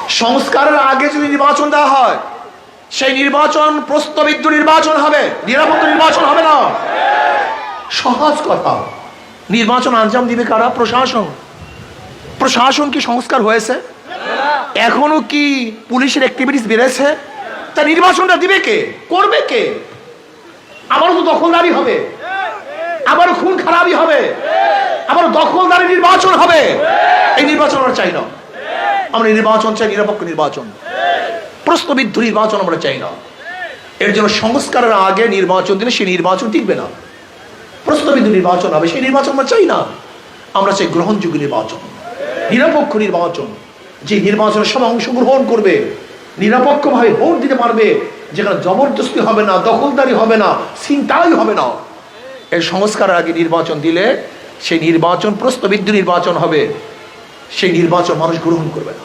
সংস্কারের আগে যদি নির্বাচন দেওয়া হয়, সেই নির্বাচন প্রশ্নবিদ্ধ নির্বাচন হবে, নিরপেক্ষ নির্বাচন হবে না। সহজ কথা। নির্বাচন আঞ্জাম দিবে কারা? প্রশাসন। প্রশাসন কি সংস্কার হয়েছে? এখনো কি পুলিশের অ্যাক্টিভিটিস বেড়েছে? তা নির্বাচনটা দিবে কে? করবে কে? আবারও তো দখলদারি হবে, আবারও খুন খারাপি হবে, আবার দখলদারি নির্বাচন হবে। এই নির্বাচন আমরা চাই না। আমরা নির্বাচন চাই নিরপেক্ষ নির্বাচন, প্রশ্নবিদ্ধ নির্বাচন আমরা চাই না। এর জন্য সংস্কারের আগে নির্বাচন দিলে সেই নির্বাচন টিকবে না, প্রশ্নবিদ্ধ নির্বাচন হবে, সেই নির্বাচন আমরা চাই না। আমরা চাই গ্রহণযোগ্য নির্বাচন, নিরপেক্ষ নির্বাচন, যে নির্বাচনে সবাই অংশগ্রহণ করবে, নিরপেক্ষভাবে ভোট দিতে পারবে, যেখানে জবরদস্তি হবে না, দখলদারি হবে না, ছিনতাই হবে না। এই সংস্কারের আগে নির্বাচন দিলে সেই নির্বাচন প্রশ্নবিদ্ধ নির্বাচন হবে, সেই নির্বাচন মানুষ গ্রহণ করবে না।